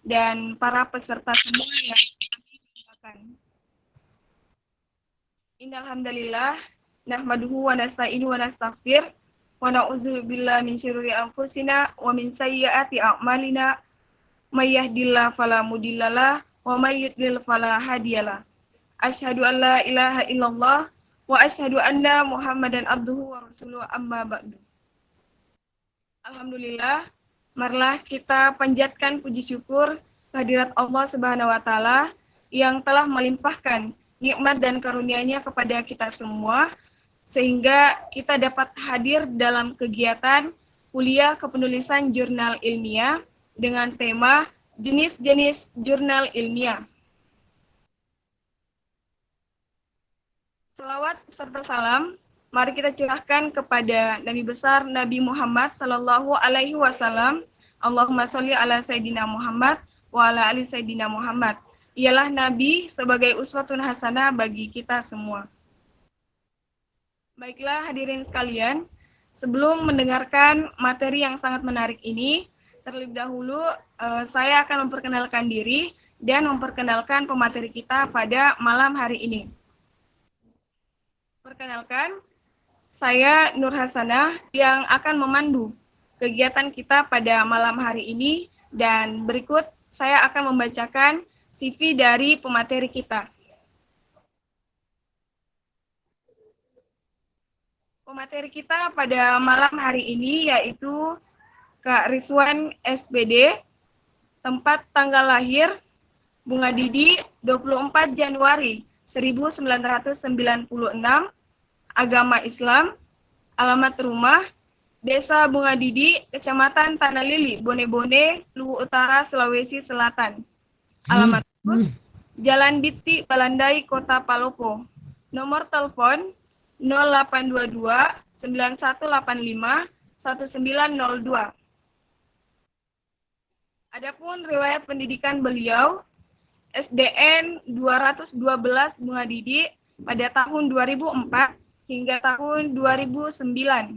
dan para peserta semua yang kami banggakan. Innal hamdalillah nahmaduhu wa nasta'inu wa nastaghfir wa na'udzubillahi min syururi anfusina wa min sayyiati a'malina may yahdihillahu fala mudhillalah wa may yudlil fala hadiyalah. Asyhadu an la ilaha illallah wa asyhadu anna Muhammadan abduhu wa rasuluhu amma ba'du. Alhamdulillah, marilah kita panjatkan puji syukur kehadirat Allah Subhanahu wa taala yang telah melimpahkan nikmat dan karunia-Nya kepada kita semua sehingga kita dapat hadir dalam kegiatan kuliah kepenulisan jurnal ilmiah dengan tema jenis-jenis jurnal ilmiah. Salawat serta salam mari kita curahkan kepada Nabi besar Nabi Muhammad sallallahu alaihi wasallam. Allahumma sholli ala Sayyidina Muhammad wa ala ali Sayyidina Muhammad. Ialah Nabi sebagai uswatun hasanah bagi kita semua. Baiklah hadirin sekalian, sebelum mendengarkan materi yang sangat menarik ini, terlebih dahulu saya akan memperkenalkan diri dan memperkenalkan pemateri kita pada malam hari ini. Perkenalkan, saya Nur Hasanah yang akan memandu kegiatan kita pada malam hari ini dan berikut saya akan membacakan CV dari pemateri kita. Pemateri kita pada malam hari ini yaitu Kak Rizwan SPD, tempat tanggal lahir Bunga Didi 24 Januari 1996, agama Islam, alamat rumah, Desa Bunga Didi, Kecamatan Tanah Lili, Bone-Bone, Luwu Utara, Sulawesi Selatan. Alamat Jalan Biti, Balandai, Kota Palopo. Nomor telepon 0822 9185 1902. Adapun riwayat pendidikan beliau, SDN 212 Bunga Didi pada tahun 2004 hingga tahun 2009.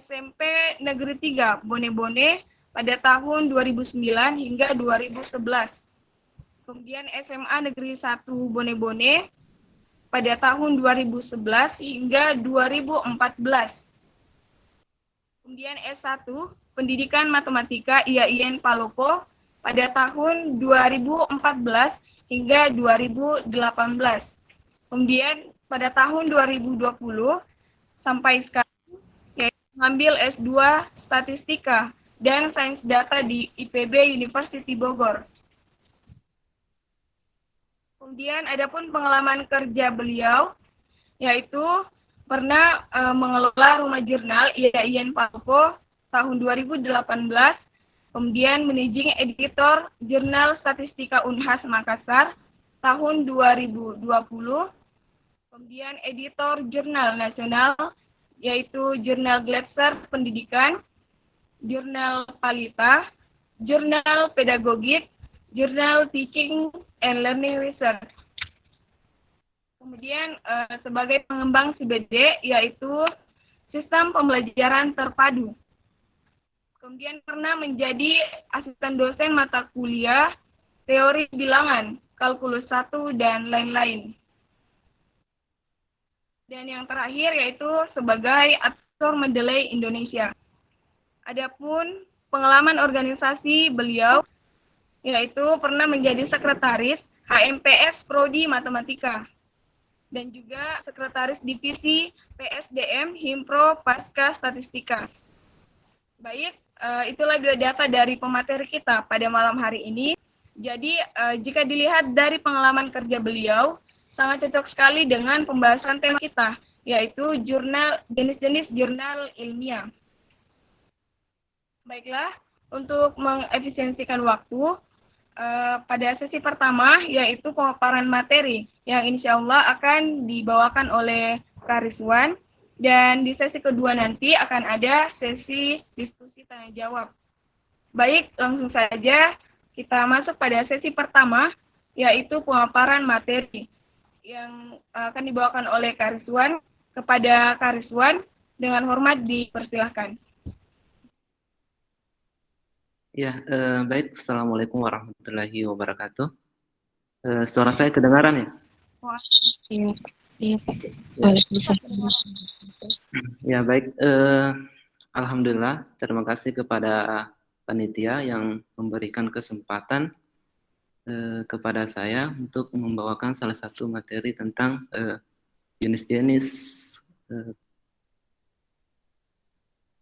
SMP Negeri 3 Bone-Bone pada tahun 2009 hingga 2011. Kemudian SMA Negeri 1 Bone-Bone pada tahun 2011 hingga 2014. Kemudian S1 Pendidikan Matematika IAIN Palopo pada tahun 2014 hingga 2018. Kemudian pada tahun 2020 sampai sekarang yaitu mengambil S2 Statistika dan Sains Data di IPB University Bogor. Kemudian adapun pengalaman kerja beliau yaitu pernah mengelola rumah jurnal IAIN Palopo tahun 2018, kemudian managing editor Jurnal Statistika Unhas Makassar tahun 2020, kemudian editor Jurnal Nasional yaitu Jurnal Gletser Pendidikan, Jurnal Palita, Jurnal Pedagogik, Jurnal Teaching and Learning Research. Kemudian sebagai pengembang CBD yaitu Sistem Pembelajaran Terpadu. Kemudian pernah menjadi asisten dosen mata kuliah Teori Bilangan, Kalkulus 1, dan lain-lain. Dan yang terakhir yaitu sebagai Advisor Mendeley Indonesia. Adapun pengalaman organisasi beliau yaitu pernah menjadi sekretaris HMPS Prodi Matematika dan juga sekretaris divisi PSDM Himpro Pasca Statistika. Baik, itulah dua data dari pemateri kita pada malam hari ini. Jadi, jika dilihat dari pengalaman kerja beliau, sangat cocok sekali dengan pembahasan tema kita, yaitu jenis-jenis jurnal ilmiah. Baiklah, untuk mengefisiensikan waktu, pada sesi pertama, yaitu pemaparan materi, yang insya Allah akan dibawakan oleh Kak Rizwan. Dan di sesi kedua nanti akan ada sesi diskusi tanya jawab. Baik, langsung saja kita masuk pada sesi pertama, yaitu pemaparan materi yang akan dibawakan oleh Kak Rizwan. Kepada Kak Rizwan, dengan hormat dipersilahkan. Ya, baik. Assalamualaikum warahmatullahi wabarakatuh. Suara saya kedengaran ya? Wah, Iya, iya Pak. Ya, Waalaikumsalam. ya baik. Alhamdulillah, terima kasih kepada panitia yang memberikan kesempatan kepada saya untuk membawakan salah satu materi tentang jenis-jenis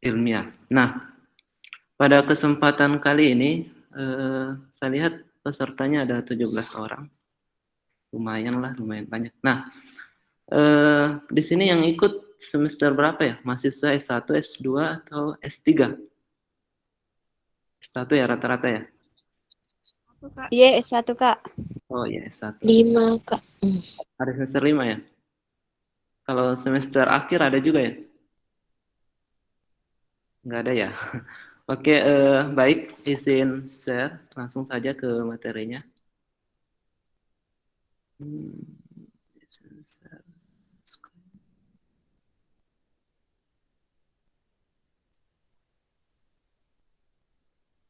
ilmiah. Nah, pada kesempatan kali ini, saya lihat pesertanya ada 17 orang. Lumayan banyak. Nah, di sini yang ikut semester berapa ya? Mahasiswa S1, S2, atau S3? S1 ya rata-rata ya? aku Kak. Iya, S1 Kak. Oh iya, S1. 5 Kak. Ada semester 5 ya? Kalau semester akhir ada juga ya? Nggak ada ya? Oke, baik. Izin share langsung saja ke materinya.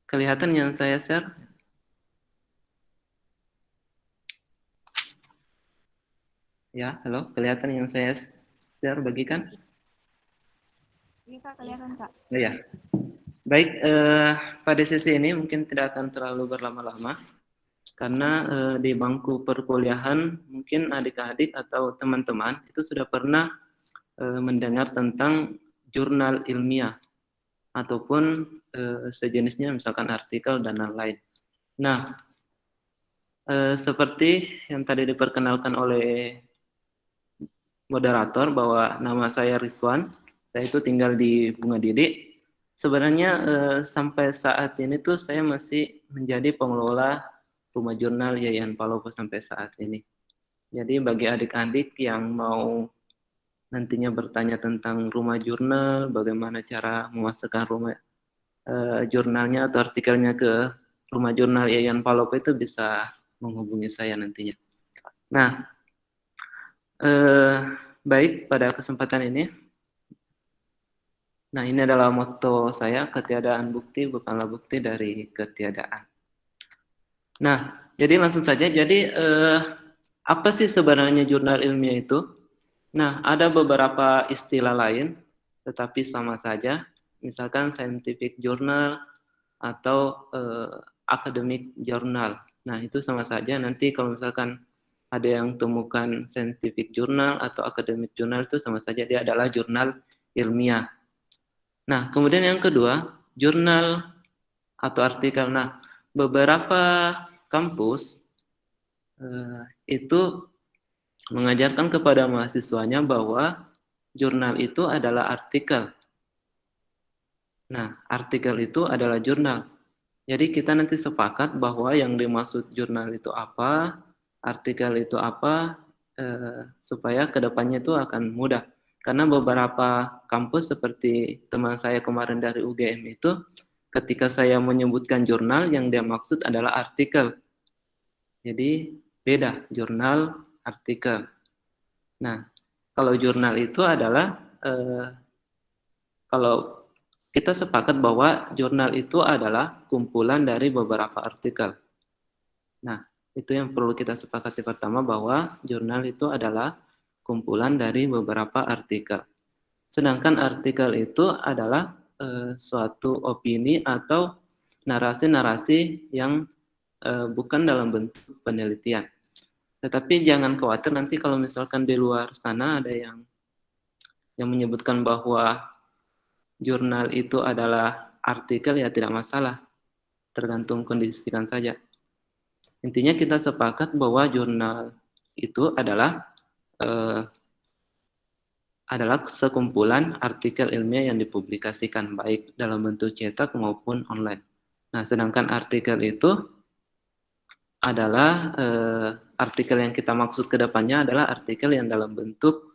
Kelihatan yang saya share? Ya, halo. Kelihatan yang saya share bagikan? Iya Kak, kelihatan Kak. Oh ya. Baik, pada sesi ini mungkin tidak akan terlalu berlama-lama karena di bangku perkuliahan mungkin adik-adik atau teman-teman itu sudah pernah mendengar tentang jurnal ilmiah ataupun sejenisnya misalkan artikel dan lain-lain. Nah, seperti yang tadi diperkenalkan oleh moderator bahwa nama saya Rizwan, saya itu tinggal di Bunga Didik. Sebenarnya sampai saat ini tuh saya masih menjadi pengelola rumah jurnal Yayan Palopo sampai saat ini. Jadi bagi adik-adik yang mau nantinya bertanya tentang rumah jurnal, bagaimana cara memasukkan rumah jurnalnya atau artikelnya ke rumah jurnal Yayan Palopo itu bisa menghubungi saya nantinya. Nah, baik pada kesempatan ini. Nah, ini adalah motto saya, ketiadaan bukti bukanlah bukti dari ketiadaan. Nah, jadi langsung saja. Jadi, apa sih sebenarnya jurnal ilmiah itu? Nah, ada beberapa istilah lain, tetapi sama saja. Misalkan scientific journal atau academic journal. Nah, itu sama saja. Nanti kalau misalkan ada yang temukan scientific journal atau academic journal itu sama saja dia adalah jurnal ilmiah. Nah, kemudian yang kedua, jurnal atau artikel. Nah, beberapa kampus itu mengajarkan kepada mahasiswanya bahwa jurnal itu adalah artikel. Nah, artikel itu adalah jurnal. Jadi kita nanti sepakat bahwa yang dimaksud jurnal itu apa, artikel itu apa, supaya kedepannya itu akan mudah. Karena beberapa kampus seperti teman saya kemarin dari UGM itu, ketika saya menyebutkan jurnal, yang dia maksud adalah artikel. Jadi beda, jurnal, artikel. Nah, kalau jurnal itu adalah, kalau kita sepakat bahwa jurnal itu adalah kumpulan dari beberapa artikel. Nah, itu yang perlu kita sepakati pertama bahwa jurnal itu adalah kumpulan dari beberapa artikel. Sedangkan artikel itu adalah suatu opini atau narasi-narasi yang bukan dalam bentuk penelitian. Tetapi jangan khawatir nanti kalau misalkan di luar sana ada yang menyebutkan bahwa jurnal itu adalah artikel, ya tidak masalah, tergantung kondisikan saja. Intinya kita sepakat bahwa jurnal itu adalah sekumpulan artikel ilmiah yang dipublikasikan baik dalam bentuk cetak maupun online. Nah, sedangkan artikel itu adalah artikel yang kita maksud ke depannya adalah artikel yang dalam bentuk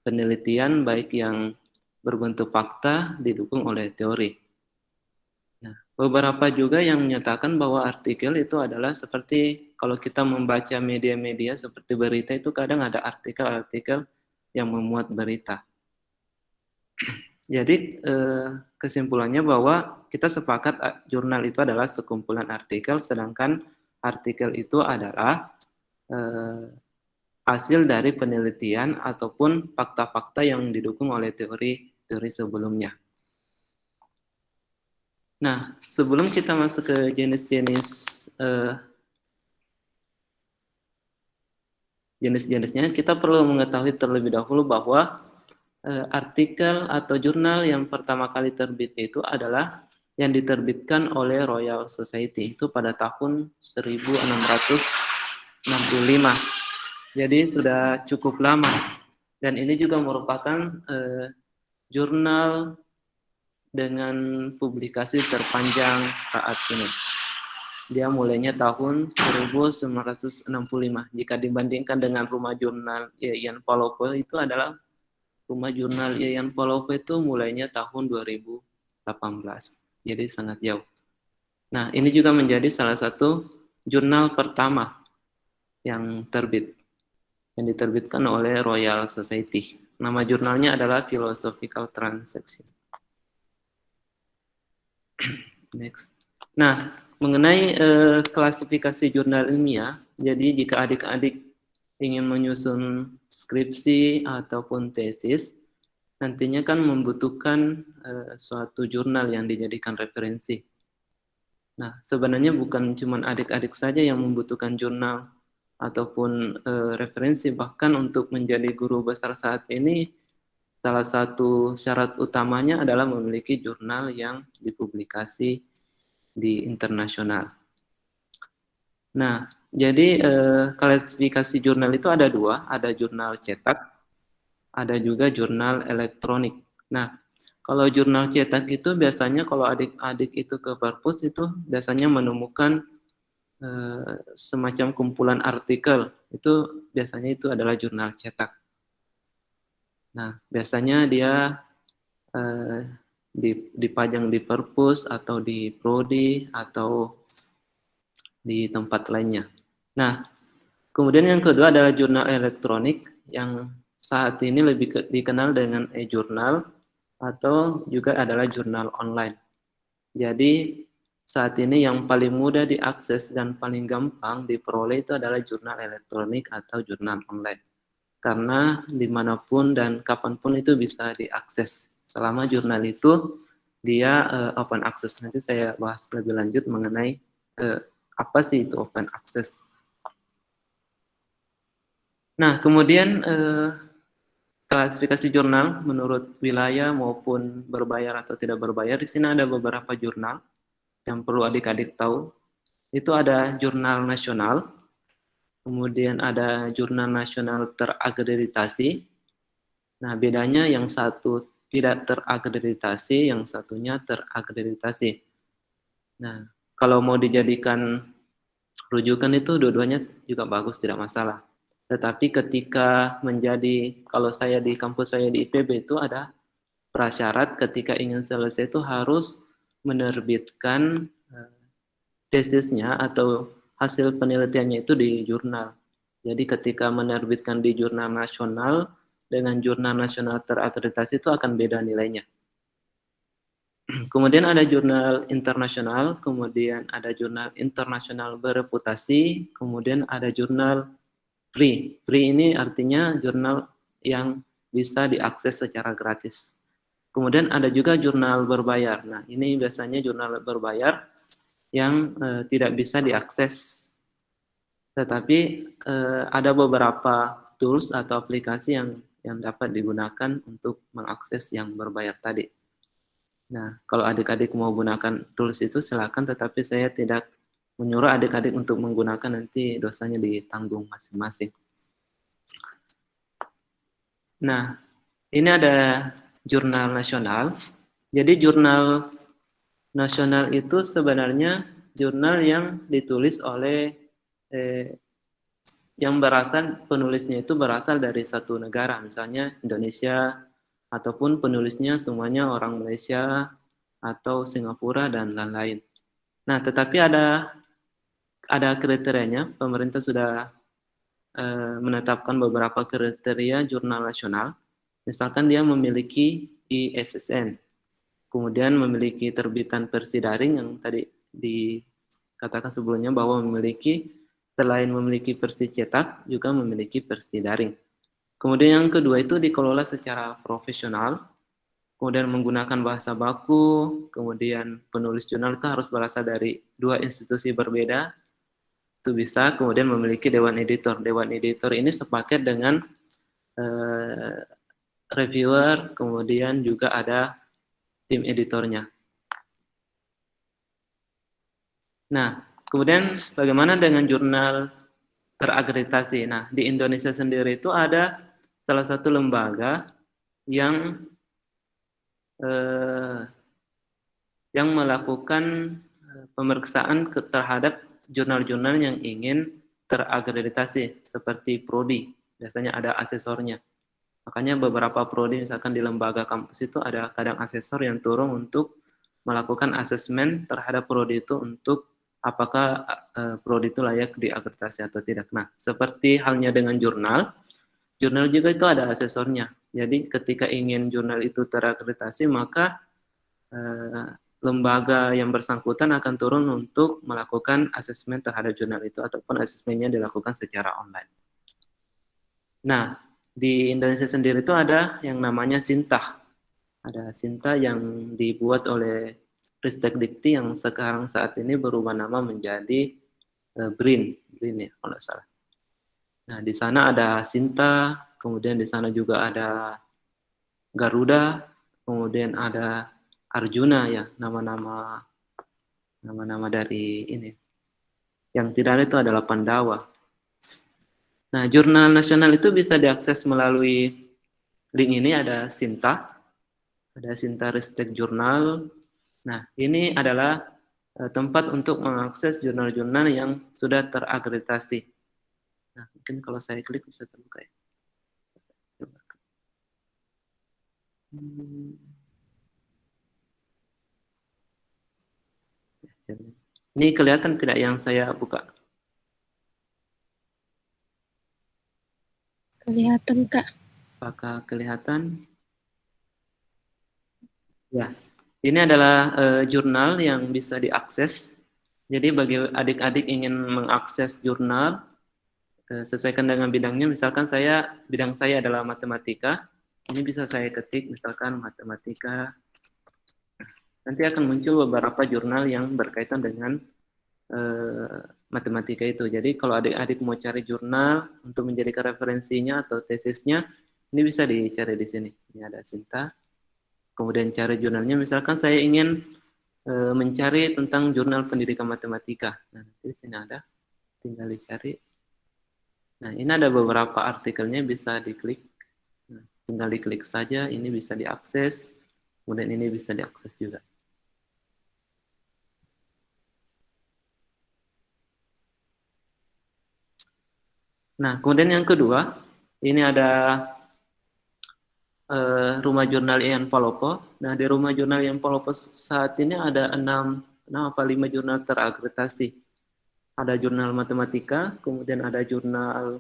penelitian baik yang berbentuk fakta didukung oleh teori. Nah, beberapa juga yang menyatakan bahwa artikel itu adalah seperti kalau kita membaca media-media seperti berita itu kadang ada artikel-artikel yang memuat berita. Jadi kesimpulannya bahwa kita sepakat jurnal itu adalah sekumpulan artikel, sedangkan artikel itu adalah hasil dari penelitian ataupun fakta-fakta yang didukung oleh teori-teori sebelumnya. Nah, sebelum kita masuk ke jenis-jenisnya, kita perlu mengetahui terlebih dahulu bahwa artikel atau jurnal yang pertama kali terbit itu adalah yang diterbitkan oleh Royal Society itu pada tahun 1665. Jadi sudah cukup lama. Dan ini juga merupakan jurnal dengan publikasi terpanjang saat ini. Dia mulainya tahun 1965. Jika dibandingkan dengan rumah jurnal Ian Polopo itu adalah rumah jurnal Ian Polopo itu mulainya tahun 2018. Jadi sangat jauh. Nah, ini juga menjadi salah satu jurnal pertama yang terbit, yang diterbitkan oleh Royal Society. Nama jurnalnya adalah Philosophical Transaction. Next. Nah, mengenai klasifikasi jurnal ilmiah, jadi jika adik-adik ingin menyusun skripsi ataupun tesis, nantinya kan membutuhkan suatu jurnal yang dijadikan referensi. Nah, sebenarnya bukan cuma adik-adik saja yang membutuhkan jurnal ataupun referensi, bahkan untuk menjadi guru besar saat ini, salah satu syarat utamanya adalah memiliki jurnal yang dipublikasi di internasional. Nah, jadi klasifikasi jurnal itu ada dua, ada jurnal cetak, ada juga jurnal elektronik. Nah, kalau jurnal cetak itu biasanya kalau adik-adik itu ke perpus itu biasanya menemukan semacam kumpulan artikel, itu biasanya itu adalah jurnal cetak. Nah, biasanya dia dipajang di perpus atau di prodi atau di tempat lainnya. Nah, kemudian yang kedua adalah jurnal elektronik yang saat ini lebih dikenal dengan e-jurnal atau juga adalah jurnal online. Jadi saat ini yang paling mudah diakses dan paling gampang diperoleh itu adalah jurnal elektronik atau jurnal online. Karena dimanapun dan kapanpun itu bisa diakses. Selama jurnal itu dia open access. Nanti saya bahas lebih lanjut mengenai apa sih itu open access. Nah, kemudian klasifikasi jurnal menurut wilayah maupun berbayar atau tidak berbayar. Di sini ada beberapa jurnal yang perlu adik-adik tahu. Itu ada jurnal nasional, kemudian ada jurnal nasional terakreditasi. Nah, bedanya yang satu tidak terakreditasi, yang satunya terakreditasi. Nah, kalau mau dijadikan rujukan itu dua-duanya juga bagus, tidak masalah. Tetapi ketika menjadi, kalau saya di kampus saya di IPB itu ada prasyarat ketika ingin selesai itu harus menerbitkan tesisnya atau hasil penelitiannya itu di jurnal. Jadi ketika menerbitkan di jurnal nasional dengan jurnal nasional terakreditasi itu akan beda nilainya. Kemudian ada jurnal internasional, kemudian ada jurnal internasional bereputasi, kemudian ada jurnal free. Free ini artinya jurnal yang bisa diakses secara gratis. Kemudian ada juga jurnal berbayar. Nah, ini biasanya jurnal berbayar yang tidak bisa diakses. Tetapi ada beberapa tools atau aplikasi yang dapat digunakan untuk mengakses yang berbayar tadi. Nah, kalau adik-adik mau gunakan tools itu silakan, tetapi saya tidak menyuruh adik-adik untuk menggunakan, nanti dosanya ditanggung masing-masing. Nah, ini ada jurnal nasional. Jadi jurnal nasional itu sebenarnya jurnal yang ditulis oleh yang berasal, penulisnya itu berasal dari satu negara, misalnya Indonesia, ataupun penulisnya semuanya orang Malaysia atau Singapura dan lain-lain. Nah, tetapi ada kriterianya. Pemerintah sudah menetapkan beberapa kriteria jurnal nasional. Misalkan dia memiliki ISSN. Kemudian memiliki terbitan versi daring yang tadi dikatakan sebelumnya bahwa selain memiliki versi cetak, juga memiliki versi daring. Kemudian yang kedua itu dikelola secara profesional, kemudian menggunakan bahasa baku, kemudian penulis jurnal itu harus berasal dari 2 institusi berbeda, itu bisa, kemudian memiliki dewan editor. Dewan editor ini sepaket dengan reviewer, kemudian juga ada tim editornya. Nah, kemudian bagaimana dengan jurnal terakreditasi? Nah, di Indonesia sendiri itu ada salah satu lembaga yang melakukan pemeriksaan terhadap jurnal-jurnal yang ingin terakreditasi, seperti prodi. Biasanya ada asesornya. Makanya beberapa prodi, misalkan di lembaga kampus itu ada kadang asesor yang turun untuk melakukan asesmen terhadap prodi itu untuk apakah prodi itu layak diakreditasi atau tidak. Nah, seperti halnya dengan jurnal juga itu ada asesornya. Jadi ketika ingin jurnal itu terakreditasi, maka lembaga yang bersangkutan akan turun untuk melakukan asesmen terhadap jurnal itu, ataupun asesmennya dilakukan secara online. Nah, di Indonesia sendiri itu ada yang namanya Sinta. Ada Sinta yang dibuat oleh Ristek Dikti yang sekarang saat ini berubah nama menjadi BRIN ya kalau tidak salah. Nah, di sana ada Sinta, kemudian di sana juga ada Garuda, kemudian ada Arjuna ya, nama-nama dari ini. Yang tidak ada itu adalah Pandawa. Nah, jurnal nasional itu bisa diakses melalui link ini, ada Sinta Ristek Jurnal. Nah, ini adalah tempat untuk mengakses jurnal-jurnal yang sudah terakreditasi. Nah, mungkin kalau saya klik bisa terbuka ya. Ini kelihatan tidak yang saya buka? Kelihatan, Kak. Apakah kelihatan? Ya, ini adalah jurnal yang bisa diakses. Jadi bagi adik-adik ingin mengakses jurnal, sesuaikan dengan bidangnya. Misalkan bidang saya adalah matematika. Ini bisa saya ketik, misalkan matematika. Nanti akan muncul beberapa jurnal yang berkaitan dengan matematika itu. Jadi kalau adik-adik mau cari jurnal untuk menjadikan referensinya atau tesisnya, ini bisa dicari di sini. Ini ada Sinta. Kemudian cari jurnalnya, misalkan saya ingin mencari tentang jurnal pendidikan matematika. Nah, di sini ada, tinggal dicari. Nah, ini ada beberapa artikelnya, bisa diklik. Nah, tinggal diklik saja, ini bisa diakses. Kemudian ini bisa diakses juga. Nah, kemudian yang kedua, ini ada Rumah Jurnal IAIN Palopo. Nah, di Rumah Jurnal IAIN Palopo saat ini ada 6 apa 5 jurnal terakreditasi. Ada jurnal matematika, kemudian ada jurnal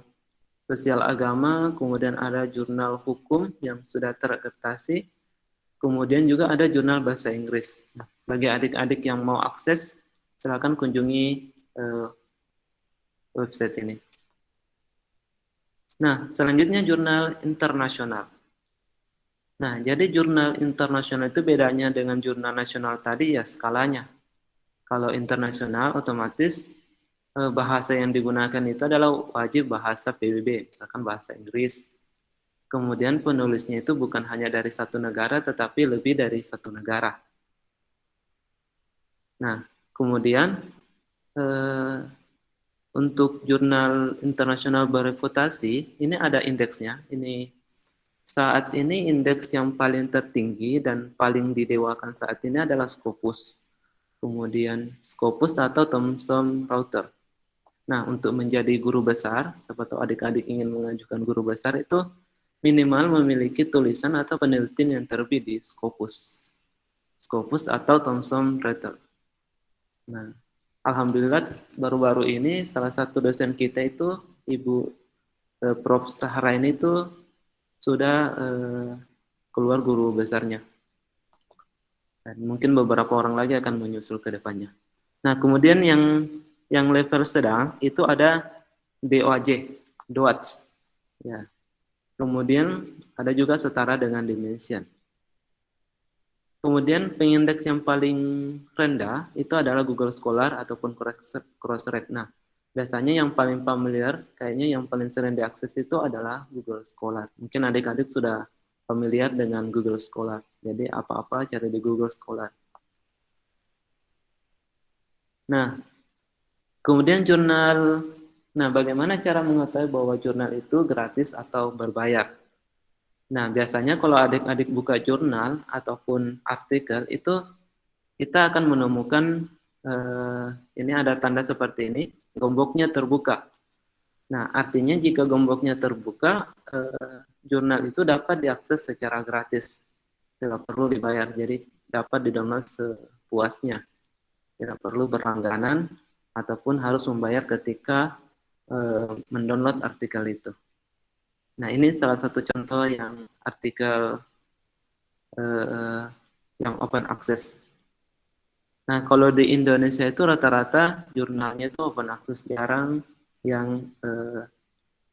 sosial agama, kemudian ada jurnal hukum yang sudah terakreditasi, kemudian juga ada jurnal bahasa Inggris. Nah, bagi adik-adik yang mau akses, silakan kunjungi website ini. Nah, selanjutnya jurnal internasional. Nah, jadi jurnal internasional itu bedanya dengan jurnal nasional tadi ya skalanya. Kalau internasional otomatis bahasa yang digunakan itu adalah wajib bahasa PBB, misalkan bahasa Inggris. Kemudian penulisnya itu bukan hanya dari satu negara, tetapi lebih dari satu negara. Nah, kemudian untuk jurnal internasional bereputasi, ini ada indeksnya. Saat ini indeks yang paling tertinggi dan paling didewakan saat ini adalah Scopus. Kemudian Scopus atau Thomson Reuters. Nah, untuk menjadi guru besar, siapa tahu adik-adik ingin mengajukan guru besar itu minimal memiliki tulisan atau penelitian yang terbit di Scopus. Scopus atau Thomson Reuters. Nah, alhamdulillah baru-baru ini salah satu dosen kita itu Ibu Prof. Sahra ini tuh sudah keluar guru besarnya. Dan mungkin beberapa orang lagi akan menyusul ke depannya. Nah, kemudian yang level sedang itu ada DOAJ, DOAJ. Ya. Kemudian ada juga setara dengan dimension. Kemudian pengindeks yang paling rendah itu adalah Google Scholar ataupun Crossref. Nah, biasanya yang paling familiar, kayaknya yang paling sering diakses itu adalah Google Scholar. Mungkin adik-adik sudah familiar dengan Google Scholar. Jadi apa-apa cari di Google Scholar. Nah, kemudian jurnal. Nah, bagaimana cara mengetahui bahwa jurnal itu gratis atau berbayar? Nah, biasanya kalau adik-adik buka jurnal ataupun artikel itu kita akan menemukan ini ada tanda seperti ini, gemboknya terbuka. Nah, artinya jika gemboknya terbuka, jurnal itu dapat diakses secara gratis, tidak perlu dibayar, jadi dapat didownload sepuasnya, tidak perlu berlangganan ataupun harus membayar ketika mendownload artikel itu. Nah, ini salah satu contoh yang artikel yang open access. Nah, kalau di Indonesia itu rata-rata jurnalnya itu open access, jarang yang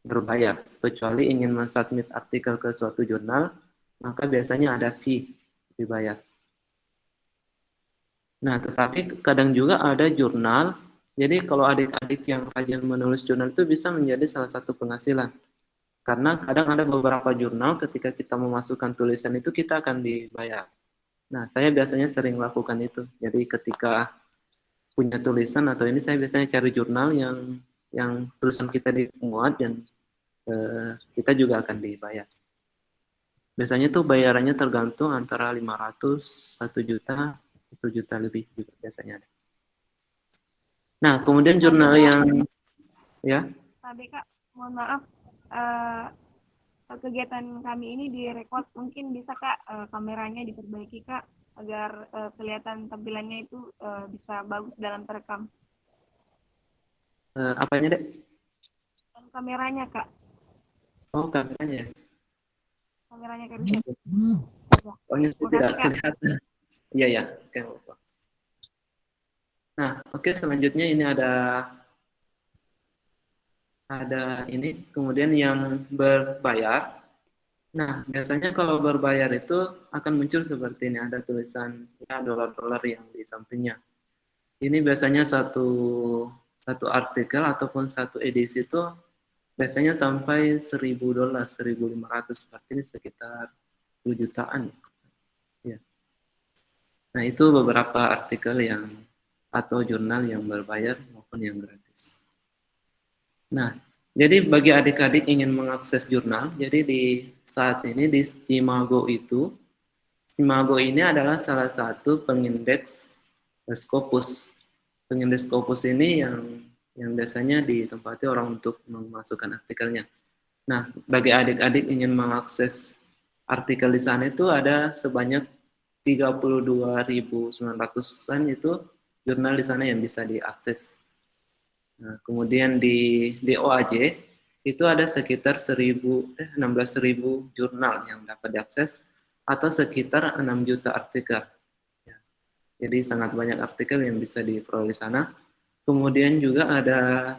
berbayar. Kecuali ingin mensubmit artikel ke suatu jurnal, maka biasanya ada fee dibayar. Nah, tetapi kadang juga ada jurnal, jadi kalau adik-adik yang rajin menulis jurnal itu bisa menjadi salah satu penghasilan. Karena kadang ada beberapa jurnal ketika kita memasukkan tulisan itu kita akan dibayar. Nah, saya biasanya sering lakukan itu. Jadi ketika punya tulisan atau ini saya biasanya cari jurnal yang tulisan kita dimuat dan kita juga akan dibayar. Biasanya tuh bayarannya tergantung antara 500, 1 juta, 1 juta lebih juga biasanya ada. Nah, kemudian jurnal yang ya. Tapi Kak, mohon maaf, kegiatan kami ini direkod, mungkin bisa Kak kameranya diperbaiki Kak agar kelihatan tampilannya itu bisa bagus dalam terekam. Apanya, Dek? Kameranya Kak, Oh, kameranya. kameranya Kak Rizal. Soalnya saya tidak Makasih Kak. kelihatan. Iya, ya. Oke, Bapak. Nah, oke, selanjutnya ini ada ini, kemudian yang berbayar. Nah, biasanya kalau berbayar itu akan muncul seperti ini, ada tulisan ya dolar-dolar yang di sampingnya. Ini biasanya satu artikel ataupun satu edisi itu biasanya sampai $1.000, 1.500, seperti ini sekitar 2 jutaan. Ya. Nah, itu beberapa artikel atau jurnal yang berbayar maupun yang gratis. Nah, jadi bagi adik-adik ingin mengakses jurnal, jadi di saat ini di Skimago ini adalah salah satu pengindeks Scopus. Pengindeks Scopus ini yang biasanya ditempati orang untuk memasukkan artikelnya. Nah, bagi adik-adik ingin mengakses artikel di sana itu ada sebanyak 32.900-an itu jurnal di sana yang bisa diakses. Nah, kemudian di OAJ itu ada sekitar 16.000 jurnal yang dapat diakses atau sekitar 6 juta artikel. Ya. Jadi sangat banyak artikel yang bisa diperoleh di sana. Kemudian juga ada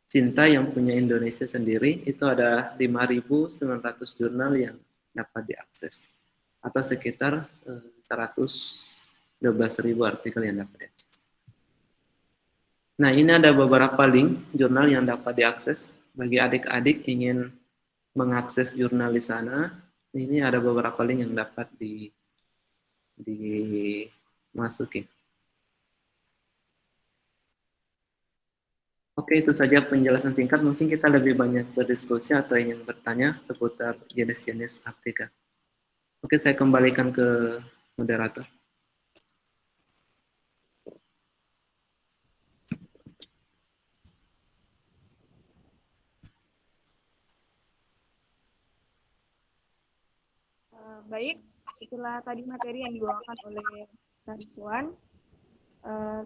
Cinta yang punya Indonesia sendiri, itu ada 5.900 jurnal yang dapat diakses. Atau sekitar 112.000 artikel yang dapat diakses. Nah, ini ada beberapa link jurnal yang dapat diakses. Bagi adik-adik ingin mengakses jurnal di sana, ini ada beberapa link yang dapat dimasuki. Oke, itu saja penjelasan singkat. Mungkin kita lebih banyak berdiskusi atau ingin bertanya seputar jenis-jenis artikel. Oke, saya kembalikan ke moderator. Baik, itulah tadi materi yang dibawakan oleh Kak Rizwan.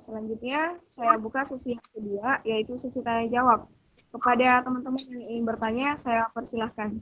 Selanjutnya saya buka sesi yang kedua, yaitu sesi tanya jawab. Kepada teman-teman yang ingin bertanya, saya persilahkan.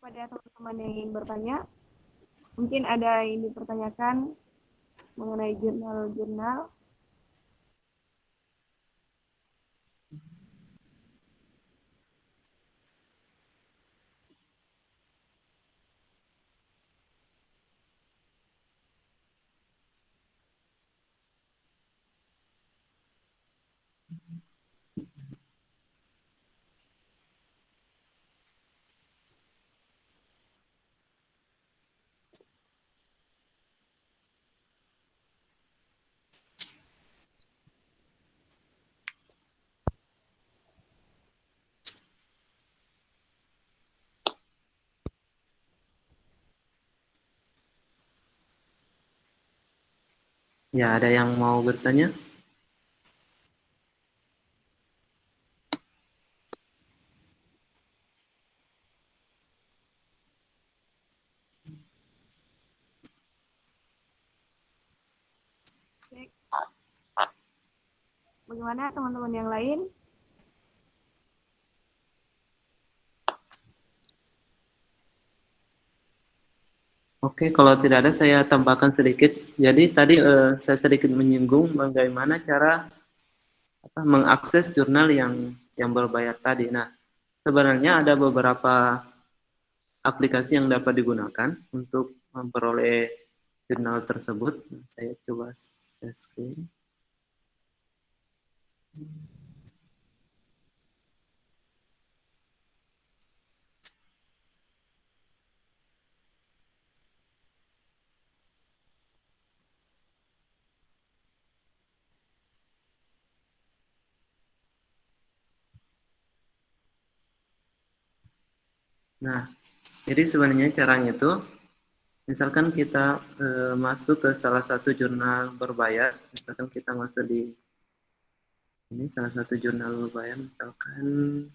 Pada teman-teman yang ingin bertanya, mungkin ada yang dipertanyakan mengenai jurnal-jurnal. Ya, ada yang mau bertanya? Bagaimana teman-teman yang lain? Oke, kalau tidak ada saya tambahkan sedikit. Jadi tadi saya sedikit menyinggung bagaimana cara mengakses jurnal yang berbayar tadi. Nah, sebenarnya ada beberapa aplikasi yang dapat digunakan untuk memperoleh jurnal tersebut. Saya coba share screen. Nah, jadi sebenarnya caranya itu, misalkan kita masuk ke salah satu jurnal berbayar, misalkan kita masuk di ini salah satu jurnal berbayar, misalkan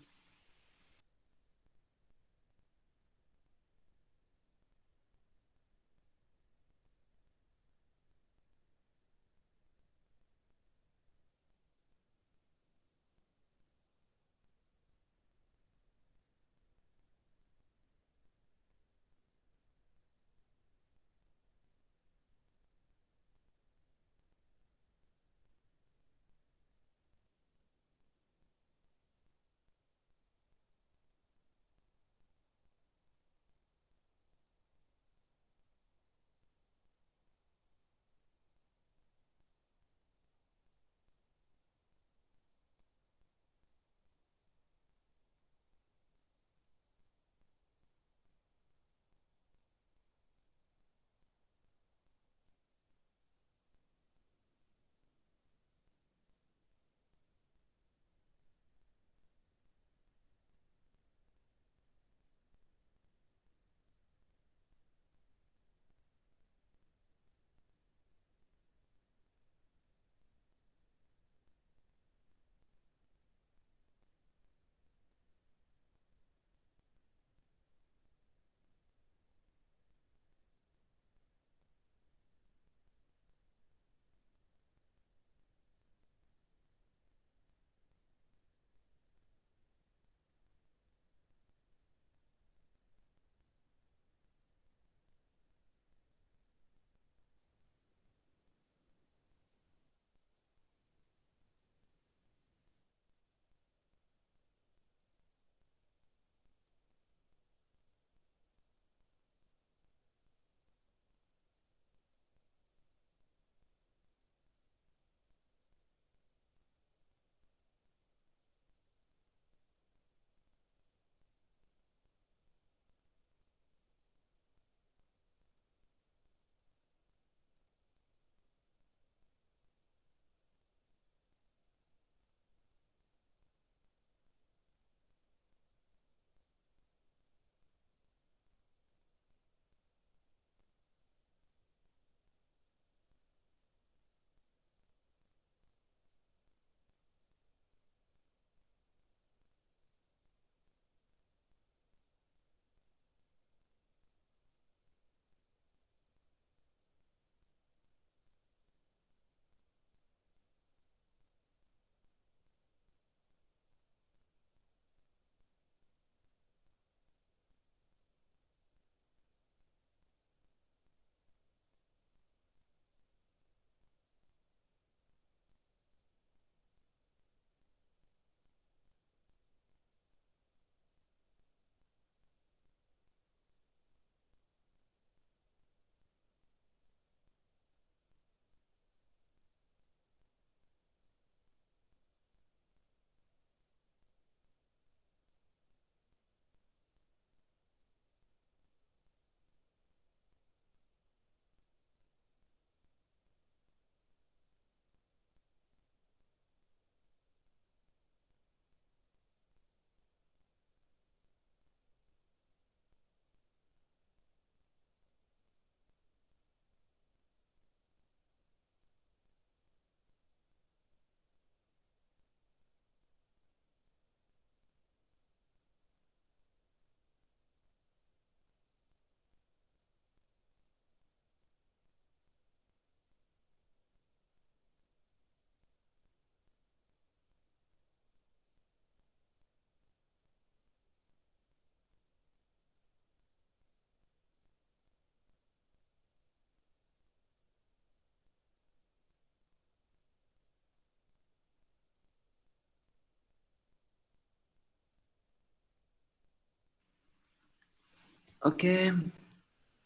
Oke,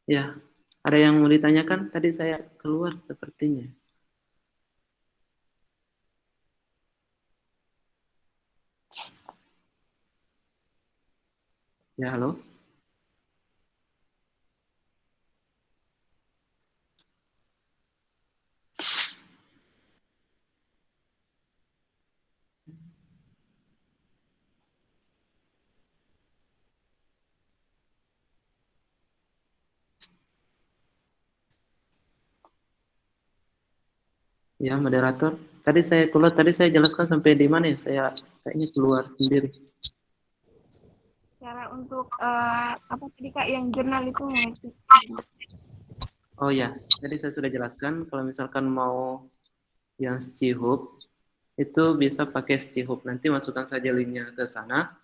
ya. Ada yang mau ditanyakan? Tadi saya keluar sepertinya. Ya, halo. Ya, moderator. Tadi saya keluar, tadi saya jelaskan sampai di mana ya? Saya kayaknya keluar sendiri. Cara untuk apa tadi Kak yang jurnal itu mengecek. Oh ya, tadi saya sudah jelaskan kalau misalkan mau yang Stihub itu bisa pakai Stihub. Nanti masukkan saja linknya ke sana,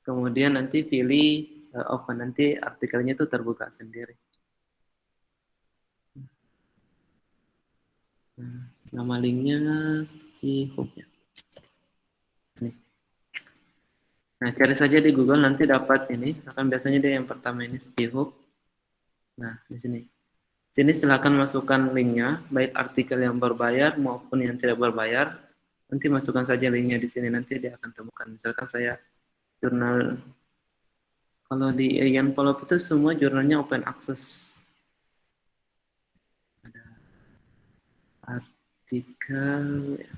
kemudian nanti pilih open, nanti artikelnya itu terbuka sendiri. Nah, nama linknya Stihub ya. Nih. Nah, cari saja di Google nanti dapat ini. Akan biasanya dia yang pertama ini Stihub. Nah, di sini. Sini silakan masukkan linknya, baik artikel yang berbayar maupun yang tidak berbayar. Nanti masukkan saja linknya di sini, nanti dia akan temukan. Misalkan saya jurnal, kalau di Ian Polop itu semua jurnalnya open access. Ada artikel, ya.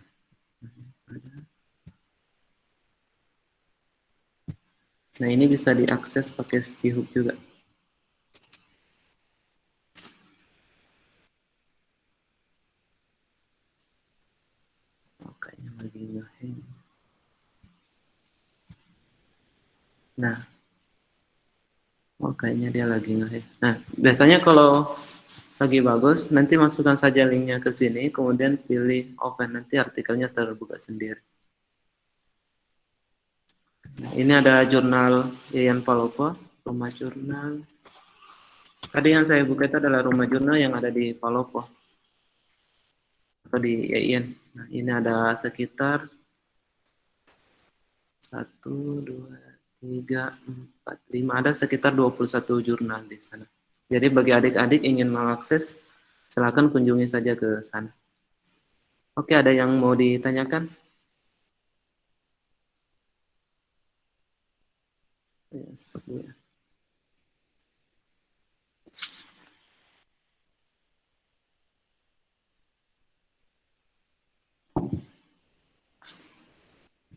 Nah ini bisa diakses pakai Stihub juga. Oh, kayaknya lagi nge-hang. Nah, oh kayaknya dia lagi nge-hang. Nah, biasanya kalau lagi bagus, nanti masukkan saja linknya ke sini, kemudian pilih open, nanti artikelnya terbuka sendiri. Nah, ini ada jurnal Yayan Palopo, rumah jurnal. Tadi yang saya buka itu adalah rumah jurnal yang ada di Palopo atau di Yayan. Nah, ini ada sekitar 1, 2, 3, 4, 5, ada sekitar 21 jurnal di sana. Jadi bagi adik-adik ingin mengakses, silakan kunjungi saja ke sana. Oke, ada yang mau ditanyakan? Ya, stop dulu ya.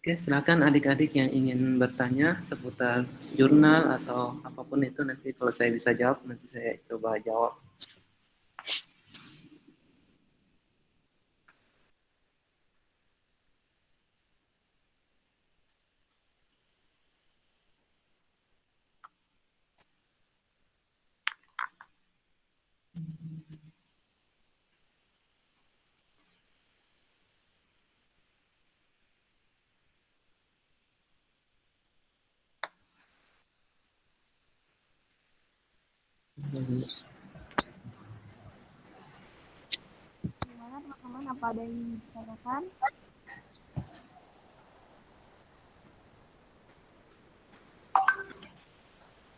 Oke, silakan adik-adik yang ingin bertanya seputar jurnal atau apapun itu, nanti kalau saya bisa jawab, nanti saya coba jawab. Gimana teman-teman, apa ada yang ditanyakan?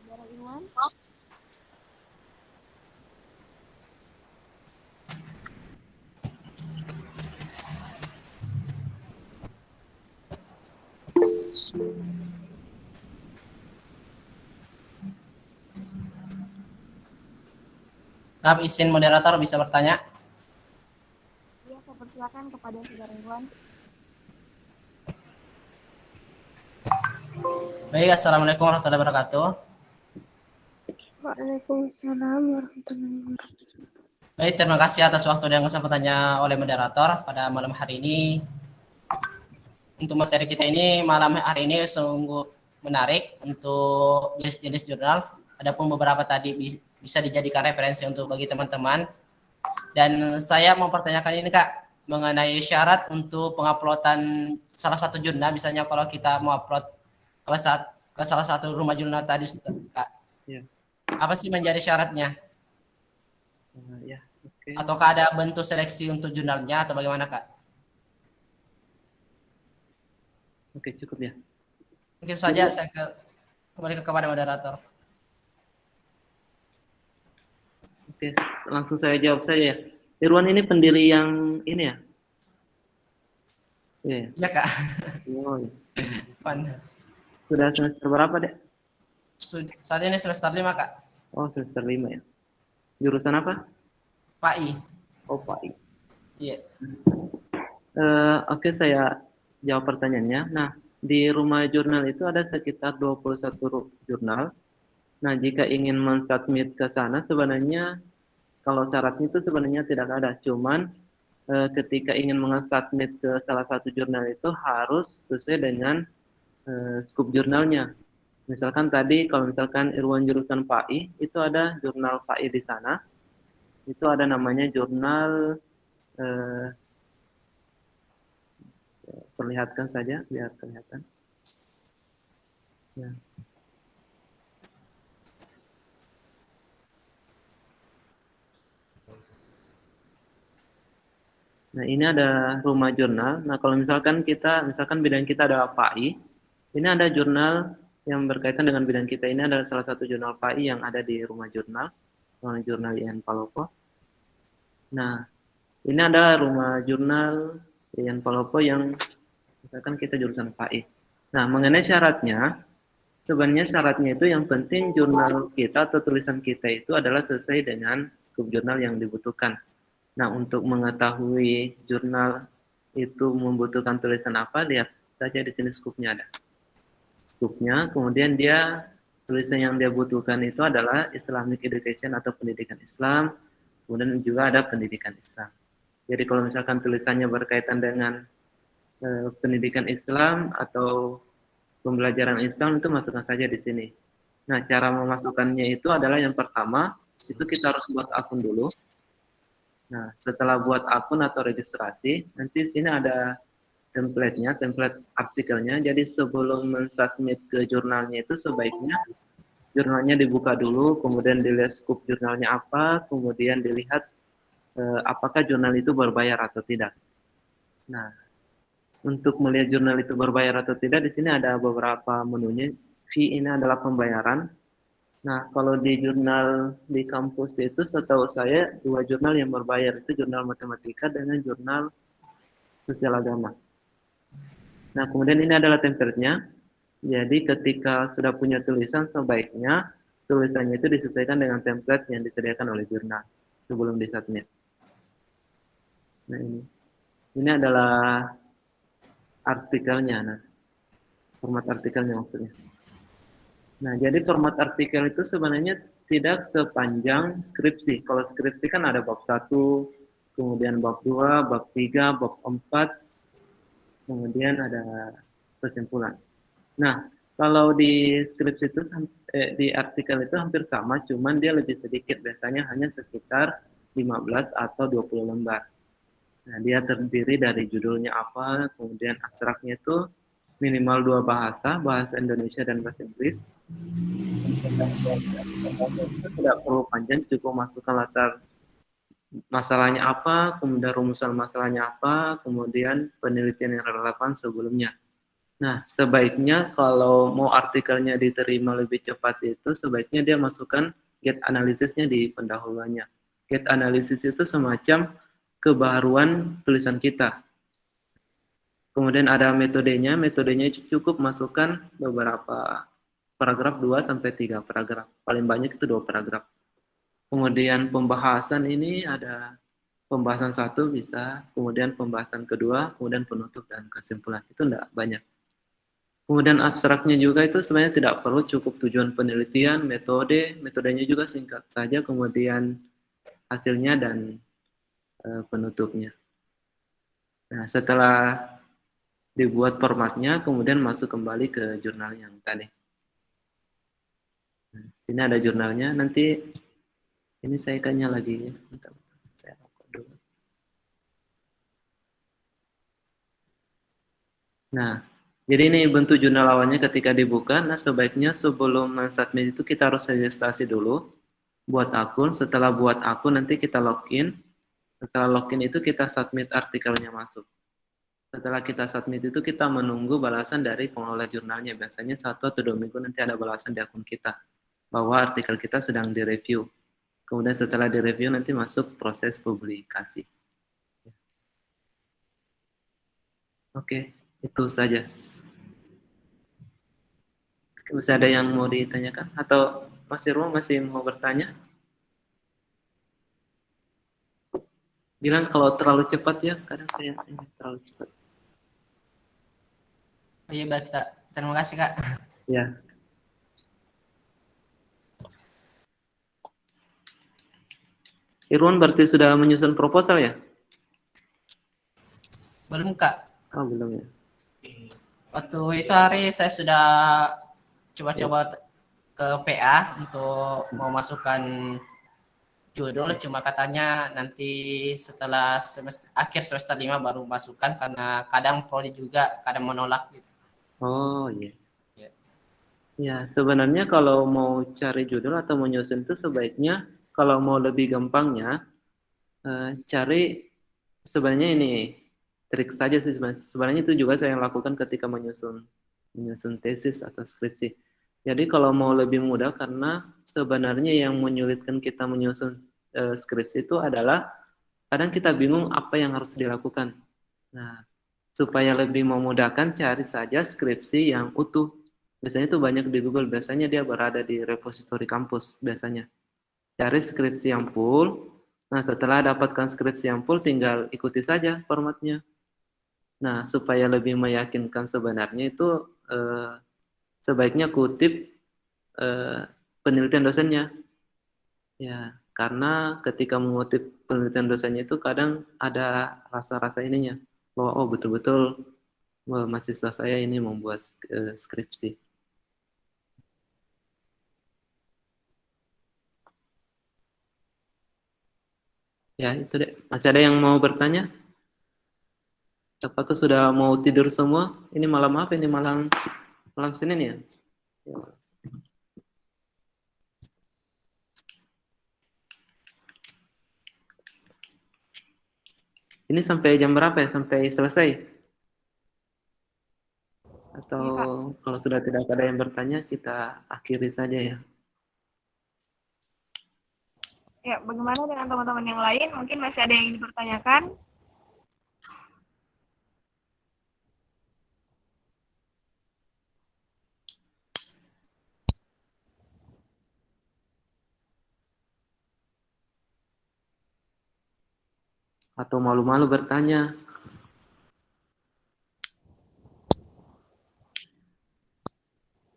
Saudara Irwan? Maaf, izin moderator bisa bertanya. Iya, saya persilakan kepada Saudara Irwan. Baik, assalamualaikum warahmatullahi wabarakatuh. Waalaikumsalam warahmatullahi wabarakatuh. Baik, terima kasih atas waktu dan kesempatannya oleh moderator pada malam hari ini. Untuk materi kita ini malam hari ini sungguh menarik untuk jenis-jenis jurnal. Adapun beberapa tadi bisa dijadikan referensi untuk bagi teman-teman. Dan saya mau pertanyakan ini Kak, mengenai syarat untuk penguploadan salah satu jurnal, misalnya kalau kita mau upload ke salah satu rumah jurnal tadi Kak. Ya. Apa sih menjadi syaratnya? Ya, oke. Ataukah ada bentuk seleksi untuk jurnalnya atau bagaimana Kak? Oke, cukup ya. Mungkin saja saya kembali kepada moderator. Oke, langsung saya jawab saja ya. Irwan ini pendiri yang ini ya? Iya. Iya Kak. Oh, iya. Panas. Sudah semester berapa, Dek? Saat ini semester 5 Kak. Oh, semester 5 ya. Jurusan apa? PAI. Oh, PAI. Iya. Oke, saya jawab pertanyaannya. Nah, di rumah jurnal itu ada sekitar 21 jurnal. Nah, jika ingin mensubmit ke sana sebenarnya kalau syaratnya itu sebenarnya tidak ada. Cuman ketika ingin mensubmit ke salah satu jurnal itu harus sesuai dengan scope jurnalnya. Misalkan tadi kalau misalkan Irwan jurusan PAI, itu ada jurnal PAI di sana. Itu ada namanya jurnal eh, perlihatkan saja biar kelihatan. Ya. Nah, ini ada rumah jurnal. Nah, kalau misalkan bidang kita adalah PAI, ini ada jurnal yang berkaitan dengan bidang kita. Ini adalah salah satu jurnal PAI yang ada di rumah jurnal IAIN Palopo. Nah, ini adalah rumah jurnal IAIN Palopo yang misalkan kita jurusan PAI. Nah, mengenai syaratnya, sebenarnya syaratnya itu yang penting jurnal kita atau tulisan kita itu adalah sesuai dengan scope jurnal yang dibutuhkan. Nah, untuk mengetahui jurnal itu membutuhkan tulisan apa, lihat saja di sini scoop-nya ada. Scoop-nya, kemudian dia tulisan yang dia butuhkan itu adalah Islamic Education atau pendidikan Islam, kemudian juga ada pendidikan Islam. Jadi kalau misalkan tulisannya berkaitan dengan pendidikan Islam atau pembelajaran Islam itu masukkan saja di sini. Nah, cara memasukkannya itu adalah yang pertama, itu kita harus buat akun dulu. Nah, setelah buat akun atau registrasi, nanti sini ada template-nya, template artikelnya. Jadi sebelum mensubmit ke jurnalnya itu sebaiknya jurnalnya dibuka dulu, kemudian dilihat scope jurnalnya apa, kemudian dilihat apakah jurnal itu berbayar atau tidak. Nah, untuk melihat jurnal itu berbayar atau tidak, di sini ada beberapa menunya. Fee ini adalah pembayaran. Nah, kalau di jurnal di kampus itu setahu saya 2 jurnal yang berbayar, itu jurnal matematika dengan jurnal sosial agama. Nah, kemudian ini adalah template-nya. Jadi ketika sudah punya tulisan, sebaiknya tulisannya itu disesuaikan dengan template yang disediakan oleh jurnal sebelum disubmit. Nah, ini adalah artikelnya, nah, format artikelnya maksudnya. Nah, jadi format artikel itu sebenarnya tidak sepanjang skripsi. Kalau skripsi kan ada bab 1, kemudian bab 2, bab 3, bab 4, kemudian ada kesimpulan. Nah, kalau di skripsi itu, di artikel itu hampir sama, cuman dia lebih sedikit, biasanya hanya sekitar 15 atau 20 lembar. Nah, dia terdiri dari judulnya apa, kemudian abstraknya itu minimal 2 bahasa Indonesia dan bahasa Inggris. Itu tidak perlu panjang, cukup masukkan latar masalahnya apa, kemudian rumusan masalahnya apa, kemudian penelitian yang relevan sebelumnya. Nah, sebaiknya kalau mau artikelnya diterima lebih cepat itu, sebaiknya dia masukkan gate analisisnya di pendahuluannya. Gate analisis itu semacam kebaruan tulisan kita. Kemudian ada metodenya cukup masukkan beberapa paragraf 2-3 paragraf. Paling banyak itu 2 paragraf. Kemudian pembahasan ini ada pembahasan 1 bisa, kemudian pembahasan kedua, kemudian penutup dan kesimpulan. Itu enggak banyak. Kemudian abstraknya juga itu sebenarnya tidak perlu, cukup tujuan penelitian, metodenya juga singkat saja, kemudian hasilnya dan penutupnya. Nah, setelah dibuat formatnya, kemudian masuk kembali ke jurnal yang tadi. Nah, ini ada jurnalnya, nanti ini saya kayaknya lagi, saya rokok dulu. Nah, jadi ini bentuk jurnal awalnya ketika dibuka. Nah, sebaiknya sebelum mensubmit itu kita harus registrasi dulu, buat akun. Setelah buat akun nanti kita login. Setelah login itu kita submit artikelnya masuk. Setelah kita submit itu kita menunggu balasan dari pengelola jurnalnya. Biasanya 1 atau 2 minggu nanti ada balasan di akun kita bahwa artikel kita sedang direview. Kemudian setelah direview nanti masuk proses publikasi. Oke, itu saja. Masih ada yang mau ditanyakan? Atau Mas Irwan masih mau bertanya? Bilang kalau terlalu cepat ya, kadang saya ini terlalu cepat. Oh iya, baik, Kak. Terima kasih, Kak. Ya. Irwan berarti sudah menyusun proposal ya? Belum, Kak. Oh, belum ya. Waktu itu hari saya sudah coba-coba ke PA untuk memasukkan judul, cuma katanya nanti setelah akhir semester 5 baru masukkan karena kadang prodi juga kadang menolak gitu. Oh iya. Ya. Ya, sebenarnya kalau mau cari judul atau menyusun itu sebaiknya kalau mau lebih gampangnya cari sebenarnya ini trik saja sih sebenarnya. Sebenarnya itu juga saya lakukan ketika menyusun tesis atau skripsi. Jadi kalau mau lebih mudah karena sebenarnya yang menyulitkan kita menyusun skripsi itu adalah kadang kita bingung apa yang harus dilakukan. Nah, supaya lebih memudahkan cari saja skripsi yang utuh. Biasanya itu banyak di Google, biasanya dia berada di repositori kampus biasanya. Cari skripsi yang full. Nah, setelah dapatkan skripsi yang full tinggal ikuti saja formatnya. Nah, supaya lebih meyakinkan sebenarnya itu sebaiknya kutip penelitian dosennya. Ya, karena ketika mengutip penelitian dosennya itu kadang ada rasa-rasa ininya bahwa oh betul-betul mahasiswa saya ini membuat skripsi. Ya, itu deh. Masih ada yang mau bertanya? Apakah sudah mau tidur semua? Ini malam apa? Ini malam Senin ya? Ya. Ini sampai jam berapa ya? Sampai selesai? Atau Iya, Kak. kalau sudah tidak ada yang bertanya, kita akhiri saja ya. Ya, bagaimana dengan teman-teman yang lain? Mungkin masih ada yang ingin dipertanyakan? Atau malu-malu bertanya.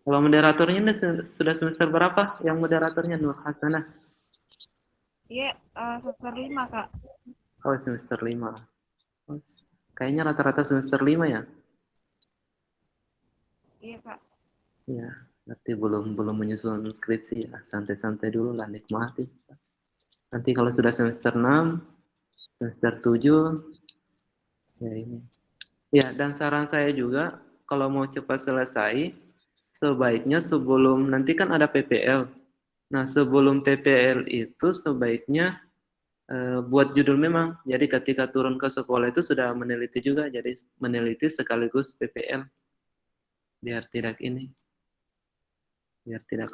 Kalau moderatornya ini sudah semester berapa? Yang moderatornya Nur Hasanah. Iya, semester 5, Kak. Oh, semester 5. Oh, kayaknya rata-rata semester 5 ya? Iya, Kak. Ya, berarti belum menyusun skripsi ya. Santai-santai dulu lah, nikmati. Nanti kalau sudah semester 6, semester 7, ya ini. Ya, dan saran saya juga, kalau mau cepat selesai, sebaiknya sebelum, nanti kan ada PPL. Nah, sebelum PPL itu sebaiknya buat judul memang. Jadi ketika turun ke sekolah itu sudah meneliti juga, jadi meneliti sekaligus PPL. Biar tidak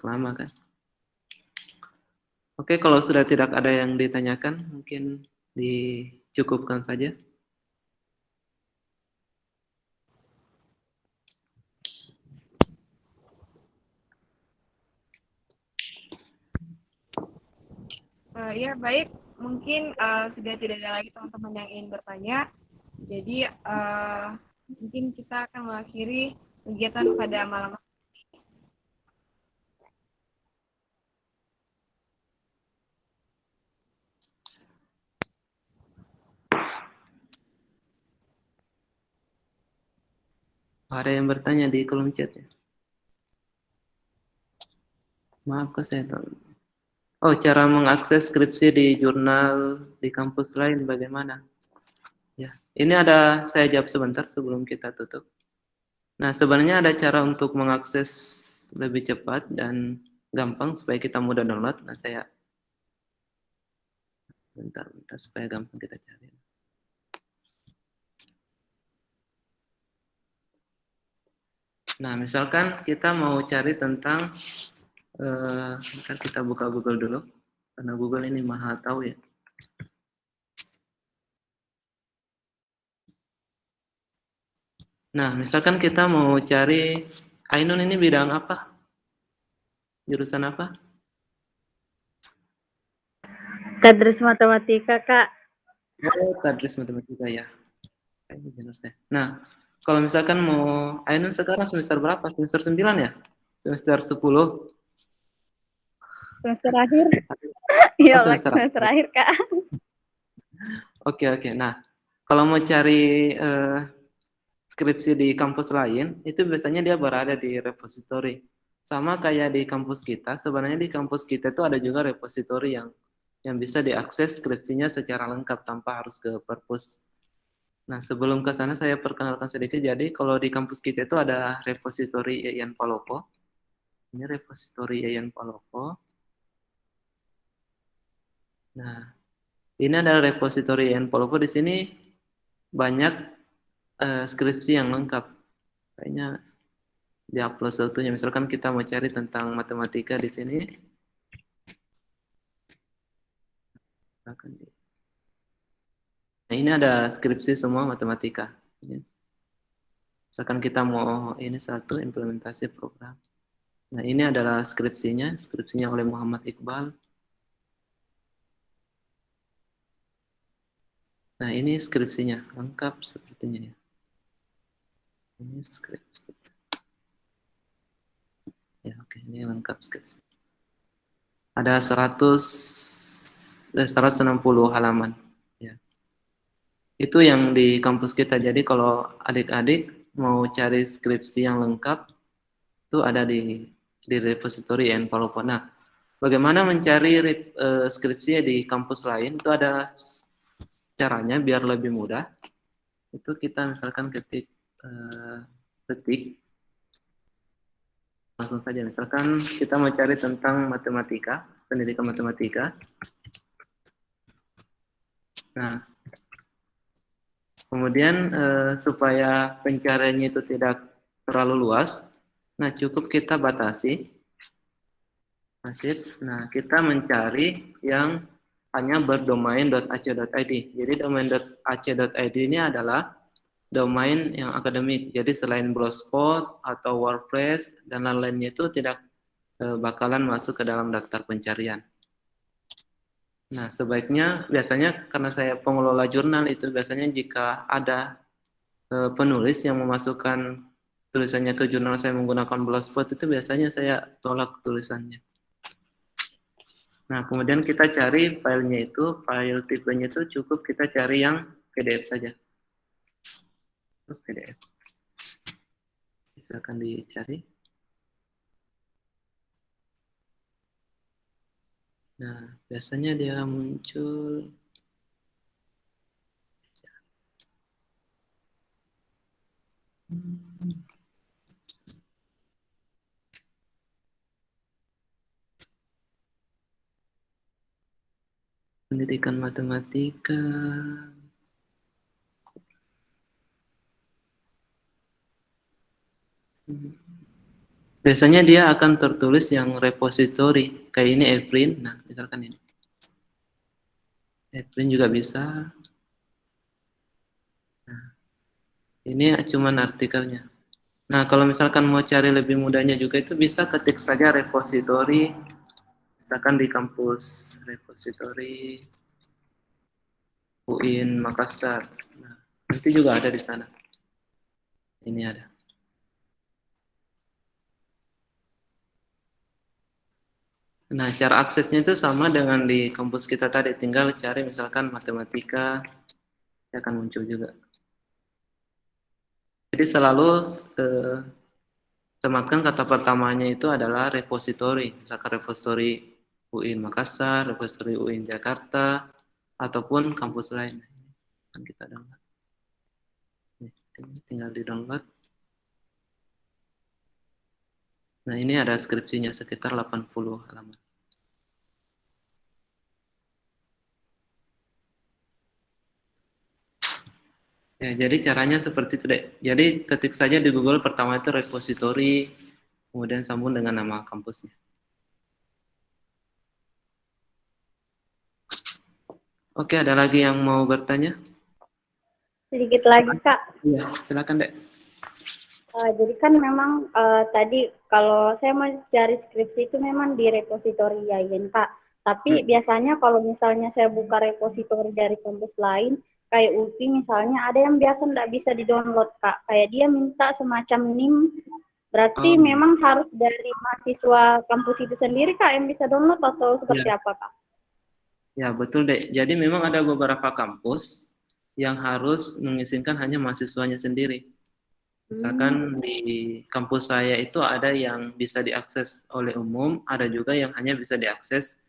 lama kan. Oke, kalau sudah tidak ada yang ditanyakan, mungkin dicukupkan saja. Ya, baik. Mungkin sudah tidak ada lagi teman-teman yang ingin bertanya. Jadi, mungkin kita akan mengakhiri kegiatan pada malam hari. Ada yang bertanya di kolom chat ya? Maaf kok saya tahu. Oh, cara mengakses skripsi di jurnal di kampus lain bagaimana? Ya, ini ada saya jawab sebentar sebelum kita tutup. Nah, sebenarnya ada cara untuk mengakses lebih cepat dan gampang supaya kita mudah download. Nah, saya bentar supaya gampang kita cari. Nah, misalkan kita mau cari tentang kita buka Google dulu. Karena Google ini maha tahu ya. Nah, misalkan kita mau cari Ainun ini bidang apa? Jurusan apa? Tadris matematika, Kak. Oh, tadris matematika ya. Nah, kalau misalkan mau Ainun sekarang semester berapa? Semester 9 ya? Semester 10? Semester akhir. Oh, Iya, semester semester akhir. akhir, Kak. Oke. Nah, kalau mau cari skripsi di kampus lain, itu biasanya dia berada di repository. Sama kayak di kampus kita, sebenarnya di kampus kita itu ada juga repository yang bisa diakses skripsinya secara lengkap tanpa harus ke perpus. Nah, sebelum ke sana saya perkenalkan sedikit. Jadi, kalau di kampus kita itu ada repository Yayan Palopo. Ini repository Yayan Palopo. Nah, ini ada repository Yayan Palopo. Di sini banyak skripsi yang lengkap. Kayaknya di-upload satunya. Misalkan kita mau cari tentang matematika di sini. Nah, ini ada skripsi semua matematika. Misalkan kita mau ini satu implementasi program. Nah, ini adalah skripsinya oleh Muhammad Iqbal. Nah, ini skripsinya, lengkap sepertinya ya. Ini skripsi. Ya, oke, ini lengkap skripsi. Ada 160 halaman. Ya. Itu yang di kampus kita. Jadi kalau adik-adik mau cari skripsi yang lengkap, itu ada di repository Palopo. Nah, bagaimana mencari skripsi di kampus lain? Itu ada caranya biar lebih mudah. Itu kita misalkan ketik langsung saja. Misalkan kita mau cari tentang matematika, pendidikan matematika. Nah, kemudian supaya pencariannya itu tidak terlalu luas, nah cukup kita batasi. Nah, kita mencari yang hanya berdomain.ac.id. Jadi domain.ac.id ini adalah domain yang akademik. Jadi selain Blogspot atau WordPress dan lain-lainnya itu tidak bakalan masuk ke dalam daftar pencarian. Nah, sebaiknya biasanya karena saya pengelola jurnal itu biasanya jika ada penulis yang memasukkan tulisannya ke jurnal saya menggunakan Blogspot itu biasanya saya tolak tulisannya. Nah, kemudian kita cari filenya itu, file tipenya itu cukup kita cari yang PDF saja. PDF. Silakan dicari. Nah, biasanya dia muncul. Pendidikan matematika. Biasanya dia akan tertulis yang repository. Kayak ini Evryn. Nah, misalkan ini. Evryn juga bisa. Nah, ini cuman artikelnya. Nah, kalau misalkan mau cari lebih mudahnya juga itu bisa ketik saja repository. Misalkan di kampus repository UIN Makassar. Nah, nanti juga ada di sana. Ini ada. Nah, cara aksesnya itu sama dengan di kampus kita tadi. Tinggal cari misalkan matematika, ya akan muncul juga. Jadi selalu sematkan kata pertamanya itu adalah repository. Misalkan repository UIN Makassar, repository UIN Jakarta, ataupun kampus lain. Kan kita download. Tinggal di download. Nah, ini ada skripsinya sekitar 80 halaman. Ya, jadi caranya seperti itu deh. Jadi ketik saja di Google pertama itu repository, kemudian sambung dengan nama kampusnya. Oke, ada lagi yang mau bertanya? Sedikit lagi, Kak. Iya, silakan Dek. Jadi kan memang tadi kalau saya mau cari skripsi itu memang di repositori Yayen, Kak. Tapi biasanya kalau misalnya saya buka repositori dari kampus lain, kayak UPI misalnya, ada yang biasa nggak bisa di-download, Kak. Kayak dia minta semacam NIM, berarti Oh, memang harus dari mahasiswa kampus itu sendiri, Kak, yang bisa download atau seperti ya, apa, Kak? ya betul Dek. Jadi memang ada beberapa kampus yang harus mengizinkan hanya mahasiswanya sendiri. Misalkan di kampus saya itu ada yang bisa diakses oleh umum, ada juga yang hanya bisa diakses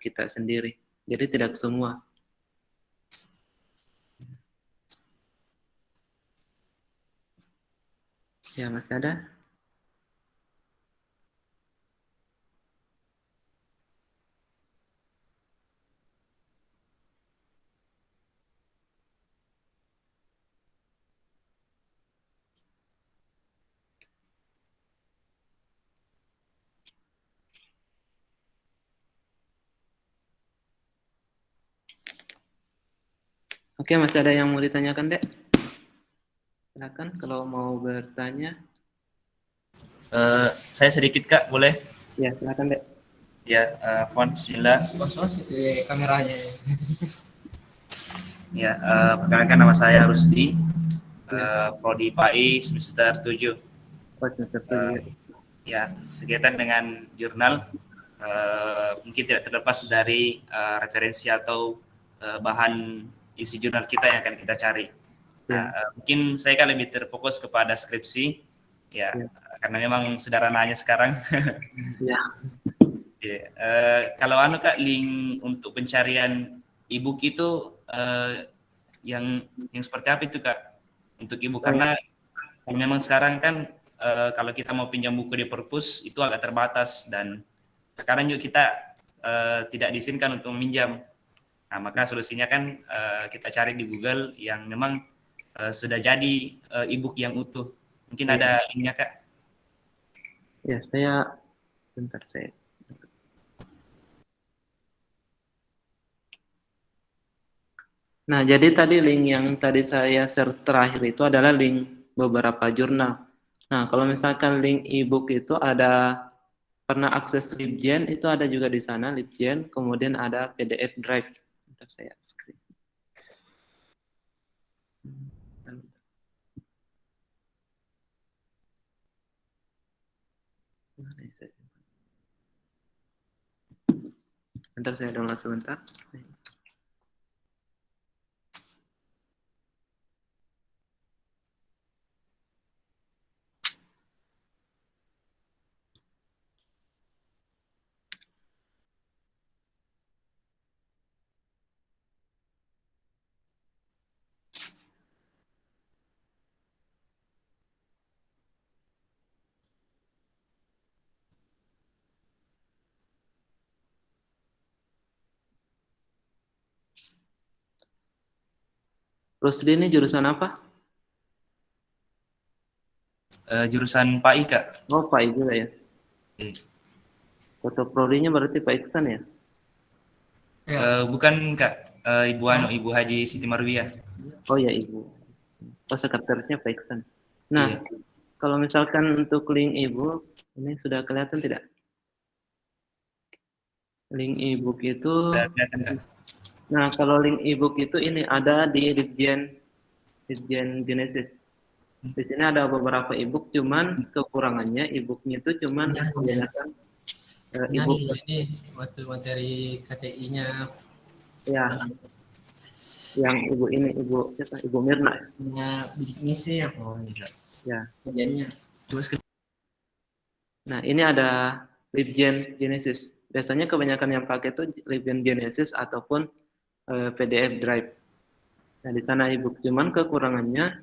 kita sendiri. Jadi tidak semua. Ya, masih ada? Oke, masih ada yang mau ditanyakan, Dek? Silakan kalau mau bertanya. Saya sedikit Kak, boleh? Ya, silakan, Dek. Ya, font Bismillah. Kameranya. Ya, perkenalkan nama saya Rusdi, Ya, Prodi PAI semester 7. oh, semester 7 ya. Ya, kegiatan dengan jurnal mungkin tidak terlepas dari referensi atau bahan isi jurnal kita yang akan kita cari. Nah, Ya, mungkin saya kan lebih terfokus kepada skripsi, ya, ya, karena memang sudah ranahnya sekarang. ya. Ya, kalau Kak, link untuk pencarian e-book itu yang seperti apa itu Kak untuk e-book? Oh, Karena memang sekarang kan kalau kita mau pinjam buku di perpus itu agak terbatas dan sekarang juga kita tidak diizinkan untuk meminjam. Nah, maka solusinya kan kita cari di Google yang memang sudah jadi e-book yang utuh. Mungkin ya, ada linknya Kak. ya, saya bentar saya. Nah, jadi tadi link yang tadi saya share terakhir itu adalah link beberapa jurnal. Nah, kalau misalkan link e-book itu ada pernah akses LibGen, itu ada juga di sana LibGen, kemudian ada PDF Drive. Bentar saya screen. Bentar saya download sebentar. Rusdi ini jurusan apa? Jurusan PAI Kak. Oh, Pak juga ya. Foto prodinya berarti Pak Iksan ya? Bukan Kak, Ibu Haji Siti Marwiyah. Oh ya, Ibu. Oh, sekretarisnya Pak Iksan. Nah, Iya. kalau misalkan untuk link Ibu, ini sudah kelihatan tidak? Link e-book itu, Kelihatan Kak. nah kalau link e-book itu ini ada di Ditjen Genesis. Di sini ada beberapa e-book, cuman kekurangannya e-booknya itu cuman kebanyakan e-book Ini waktu materi KTI-nya ya, yang ibu ini ibu siapa? Ibu Mirna ya. bidik misi ya. Oh iya. Ya. Bagiannya. Nah ini ada Libgen Genesis. Biasanya kebanyakan yang pakai itu Libgen Genesis ataupun PDF Drive. Nah di sana e-book, cuman kekurangannya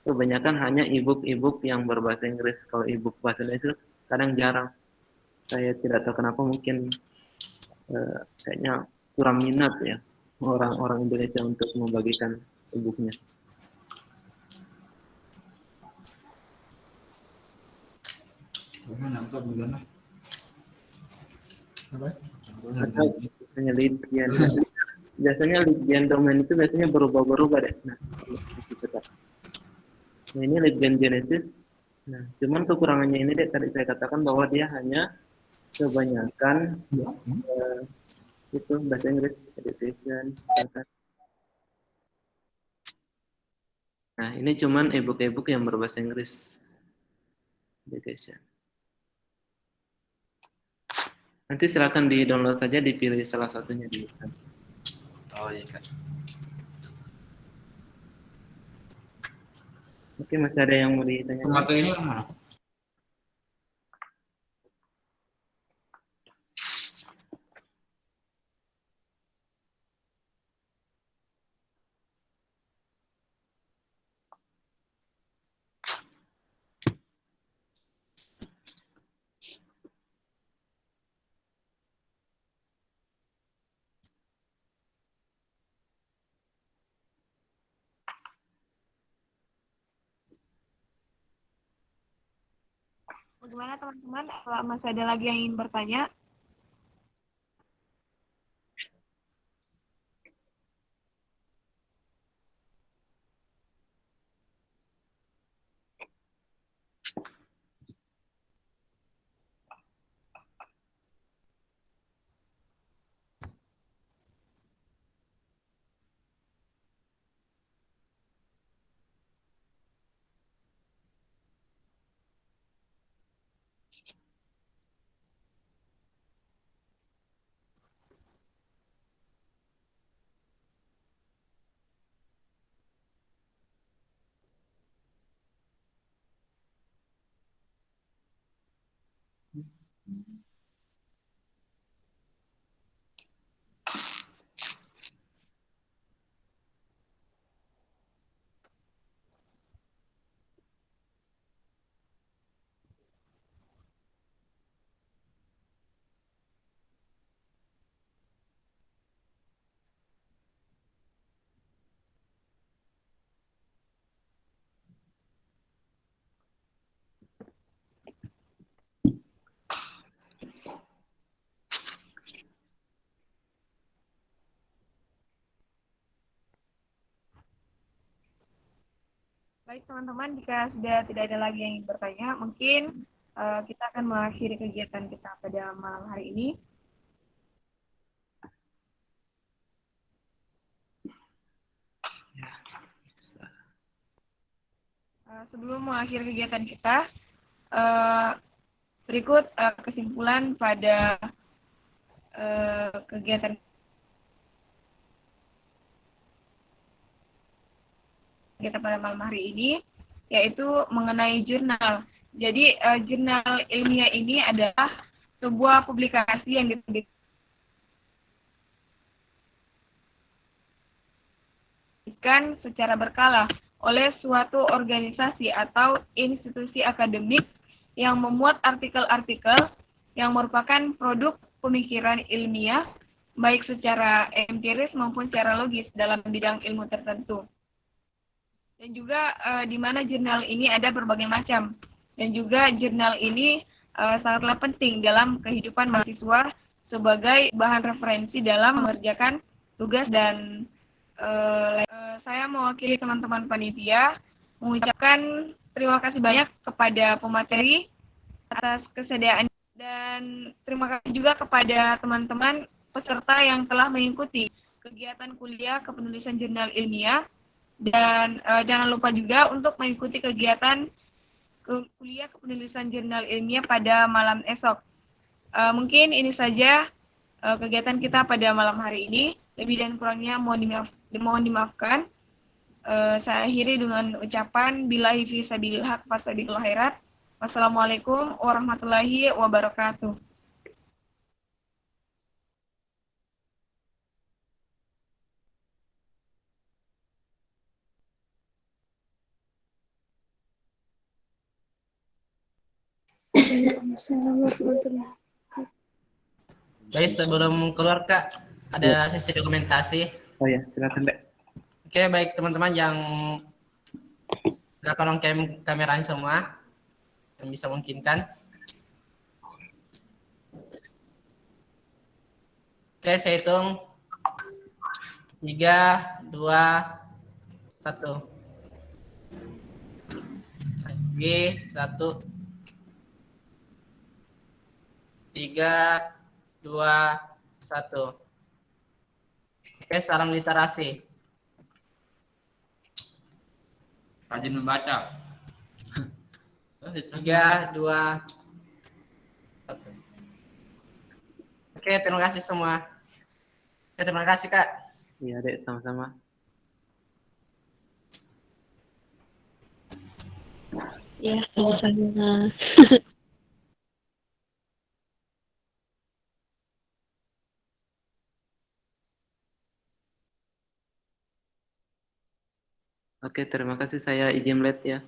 kebanyakan hanya e-book yang berbahasa Inggris. Kalau e-book bahasa Indonesia kadang jarang. Saya tidak tahu kenapa, mungkin kayaknya kurang minat ya orang-orang Indonesia untuk membagikan e-booknya. Hanya Libgen. biasanya Libgen domain itu biasanya berubah-berubah deh. Nah, nah ini Libgen Genesis. Nah, cuman kekurangannya ini deh tadi saya katakan bahwa dia hanya kebanyakan itu bahasa Inggris education. Nah, ini cuman e-book yang berbahasa Inggris education. Nanti silakan di-download saja, dipilih salah satunya di. Oh iya Kak. Oke, masih ada yang mau ditanyakan? Pemakaiannya mana? Bagaimana teman-teman? Kalau masih ada lagi yang ingin bertanya? Baik teman-teman, jika sudah tidak ada lagi yang ingin bertanya, mungkin kita akan mengakhiri kegiatan kita pada malam hari ini. Sebelum mengakhiri kegiatan kita, berikut kesimpulan pada kegiatan kita pada malam hari ini, yaitu mengenai jurnal. Jadi jurnal ilmiah ini adalah sebuah publikasi yang diterbitkan secara berkala oleh suatu organisasi atau institusi akademik yang memuat artikel-artikel yang merupakan produk pemikiran ilmiah, baik secara empiris maupun secara logis dalam bidang ilmu tertentu. Dan juga di mana jurnal ini ada berbagai macam. Dan juga jurnal ini sangatlah penting dalam kehidupan mahasiswa sebagai bahan referensi dalam mengerjakan tugas dan saya mewakili teman-teman panitia mengucapkan terima kasih banyak kepada pemateri atas kesediaan dan terima kasih juga kepada teman-teman peserta yang telah mengikuti kegiatan kuliah kepenulisan jurnal ilmiah. Dan jangan lupa juga untuk mengikuti kegiatan kuliah kepenulisan jurnal ilmiah pada malam esok. Mungkin ini saja kegiatan kita pada malam hari ini. Lebih dan kurangnya mohon dimaafkan. Saya akhiri dengan ucapan billahi fi sabilil haq fasabiqul khairat. Wassalamualaikum warahmatullahi wabarakatuh. Guys, sebelum keluar Kak, ada sesi dokumentasi. Oh ya, silakan Dek. Oke, baik teman-teman yang udah tolong kameranya semua yang bisa memungkinkan. Oke, saya hitung 3, 2, 1. Lagi 1, 3, 2, 1. Oke, salam literasi. Rajin membaca. 3, 2, 1. Oke, terima kasih semua. Oke, terima kasih, Kak. Iya, Dek, sama-sama. Ya, sama-sama. Oke, terima kasih. Saya izin late ya.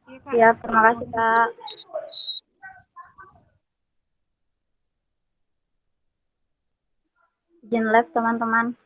Iya, Kak. Siap, terima kasih Kak. Izin live teman-teman.